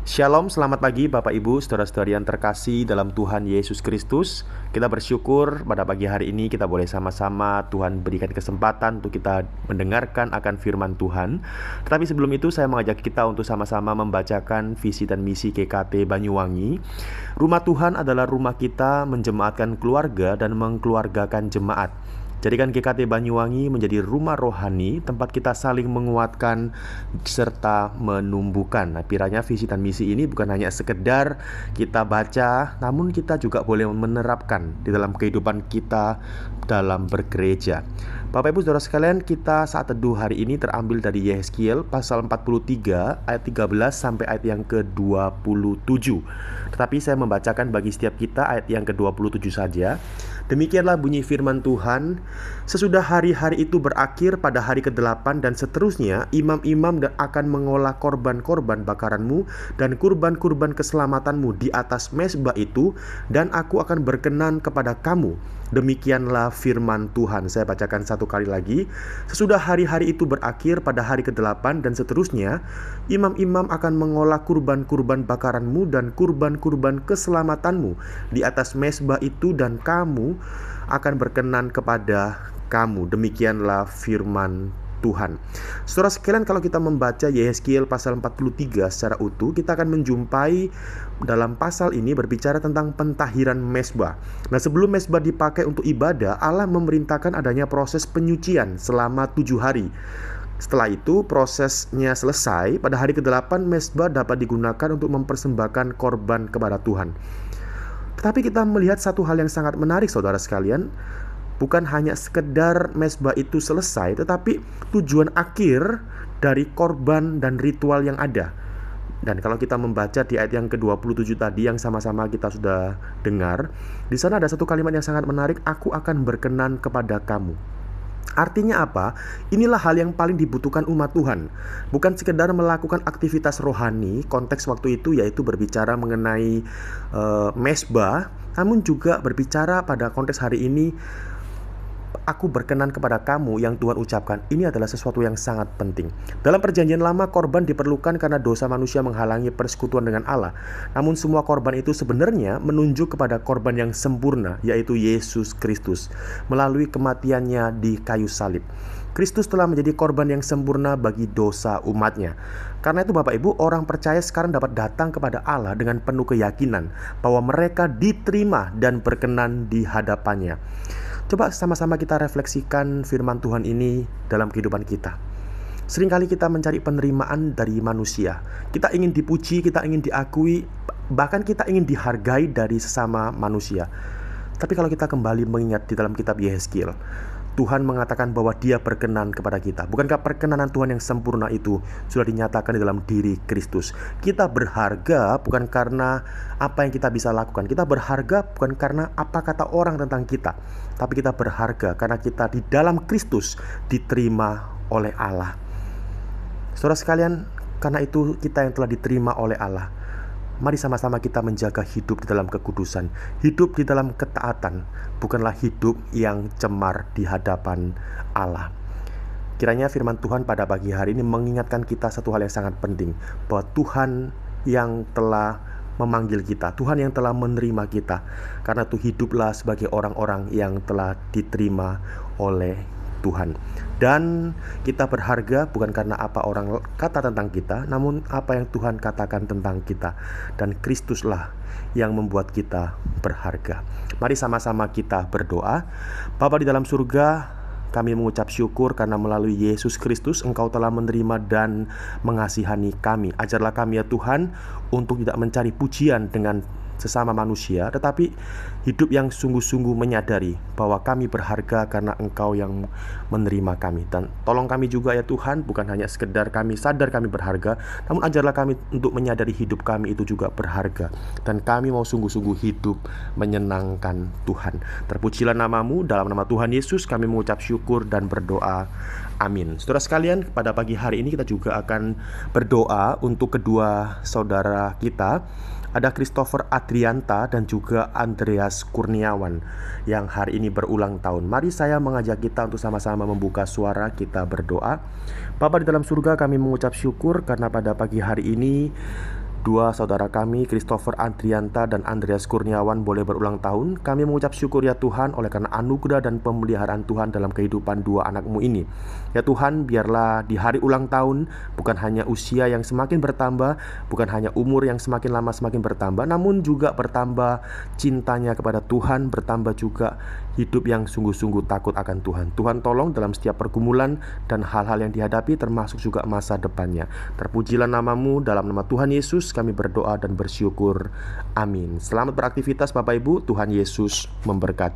Shalom, selamat pagi Bapak Ibu, saudara-saudari yang terkasih dalam Tuhan Yesus Kristus. Kita bersyukur pada pagi hari ini kita boleh sama-sama Tuhan berikan kesempatan untuk kita mendengarkan akan firman Tuhan. Tetapi sebelum itu saya mengajak kita untuk sama-sama membacakan visi dan misi GKT Banyuwangi. Rumah Tuhan adalah rumah kita menjemaatkan keluarga dan mengkeluargakan jemaat. Jadikan GKT Banyuwangi menjadi rumah rohani, tempat kita saling menguatkan serta menumbuhkan. Nah, kiranya visi dan misi ini bukan hanya sekedar kita baca, namun kita juga boleh menerapkan di dalam kehidupan kita dalam bergereja. Bapak Ibu Saudara sekalian, kita saat teduh hari ini terambil dari Yehezkiel pasal 43 ayat 13 sampai ayat yang ke-27. Tetapi saya membacakan bagi setiap kita ayat yang ke-27 saja. Demikianlah bunyi firman Tuhan. Sesudah hari-hari itu berakhir pada hari ke-8 dan seterusnya, imam-imam akan mengolah korban-korban bakaranmu dan kurban-kurban keselamatanmu di atas mezbah itu, dan aku akan berkenan kepada kamu. Demikianlah firman Tuhan. Saya bacakan satu kali lagi. Sesudah hari-hari itu berakhir pada hari ke-8 dan seterusnya, imam-imam akan mengolah kurban-kurban bakaranmu dan kurban-kurban keselamatanmu di atas mezbah itu, dan kamu akan berkenan kepada kamu. Demikianlah firman Tuhan. Saudara sekalian, kalau kita membaca Yehezkiel pasal 43 secara utuh, kita akan menjumpai dalam pasal ini berbicara tentang pentahiran mezbah. Nah, sebelum mezbah dipakai untuk ibadah, Allah memerintahkan adanya proses penyucian selama 7 hari. Setelah itu prosesnya selesai, pada hari ke-8 mezbah dapat digunakan untuk mempersembahkan korban kepada Tuhan. Tetapi kita melihat satu hal yang sangat menarik saudara sekalian. Bukan hanya sekedar mezbah itu selesai, tetapi tujuan akhir dari korban dan ritual yang ada. Dan kalau kita membaca di ayat yang ke-27 tadi yang sama-sama kita sudah dengar, di sana ada satu kalimat yang sangat menarik, aku akan berkenan kepada kamu. Artinya apa? Inilah hal yang paling dibutuhkan umat Tuhan. Bukan sekedar melakukan aktivitas rohani, konteks waktu itu yaitu berbicara mengenai mezbah, namun juga berbicara pada konteks hari ini, aku berkenan kepada kamu yang Tuhan ucapkan. Ini adalah sesuatu yang sangat penting. Dalam perjanjian lama, korban diperlukan karena dosa manusia menghalangi persekutuan dengan Allah. Namun semua korban itu sebenarnya menunjuk kepada korban yang sempurna, yaitu Yesus Kristus, melalui kematiannya di kayu salib. Kristus telah menjadi korban yang sempurna bagi dosa umatnya. Karena itu Bapak Ibu, orang percaya sekarang dapat datang kepada Allah dengan penuh keyakinan bahwa mereka diterima dan berkenan di hadapannya. Coba sama-sama kita refleksikan firman Tuhan ini dalam kehidupan kita. Seringkali kita mencari penerimaan dari manusia. Kita ingin dipuji, kita ingin diakui, bahkan kita ingin dihargai dari sesama manusia. Tapi kalau kita kembali mengingat di dalam kitab Yehezkiel, Tuhan mengatakan bahwa Dia berkenan kepada kita. Bukankah perkenanan Tuhan yang sempurna itu sudah dinyatakan di dalam diri Kristus? Kita berharga bukan karena apa yang kita bisa lakukan. Kita berharga bukan karena apa kata orang tentang kita. Tapi kita berharga karena kita di dalam Kristus diterima oleh Allah. Saudara sekalian, karena itu kita yang telah diterima oleh Allah, mari sama-sama kita menjaga hidup di dalam kekudusan, hidup di dalam ketaatan, bukanlah hidup yang cemar di hadapan Allah. Kiranya firman Tuhan pada pagi hari ini mengingatkan kita satu hal yang sangat penting, bahwa Tuhan yang telah memanggil kita, Tuhan yang telah menerima kita. Karena itu hiduplah sebagai orang-orang yang telah diterima oleh Tuhan. Dan kita berharga bukan karena apa orang kata tentang kita, namun apa yang Tuhan katakan tentang kita. Dan Kristuslah yang membuat kita berharga. Mari sama-sama kita berdoa. Bapa di dalam surga, kami mengucap syukur karena melalui Yesus Kristus Engkau telah menerima dan mengasihani kami. Ajarlah kami ya Tuhan untuk tidak mencari pujian dengan sesama manusia, tetapi hidup yang sungguh-sungguh menyadari bahwa kami berharga karena Engkau yang menerima kami. Dan tolong kami juga ya Tuhan, bukan hanya sekedar kami sadar kami berharga, namun ajarlah kami untuk menyadari hidup kami itu juga berharga. Dan kami mau sungguh-sungguh hidup menyenangkan Tuhan. Terpujilah nama-Mu, dalam nama Tuhan Yesus kami mengucap syukur dan berdoa. Amin. Saudara sekalian, pada pagi hari ini kita juga akan berdoa untuk kedua saudara kita. Ada Christopher Adrianta dan juga Andreas Kurniawan yang hari ini berulang tahun. Mari saya mengajak kita untuk sama-sama membuka suara, kita berdoa. Bapa di dalam surga, kami mengucap syukur karena pada pagi hari ini dua saudara kami, Christopher Adrianta dan Andreas Kurniawan, boleh berulang tahun. Kami mengucap syukur ya Tuhan oleh karena anugerah dan pemeliharaan Tuhan dalam kehidupan dua anakmu ini. Ya Tuhan, biarlah di hari ulang tahun bukan hanya usia yang semakin bertambah, bukan hanya umur yang semakin lama semakin bertambah, namun juga bertambah cintanya kepada Tuhan, bertambah juga hidup yang sungguh-sungguh takut akan Tuhan. Tuhan tolong dalam setiap pergumulan dan hal-hal yang dihadapi, termasuk juga masa depannya. Terpujilah namamu, dalam nama Tuhan Yesus kami berdoa dan bersyukur. Amin. Selamat beraktivitas Bapak Ibu, Tuhan Yesus memberkati.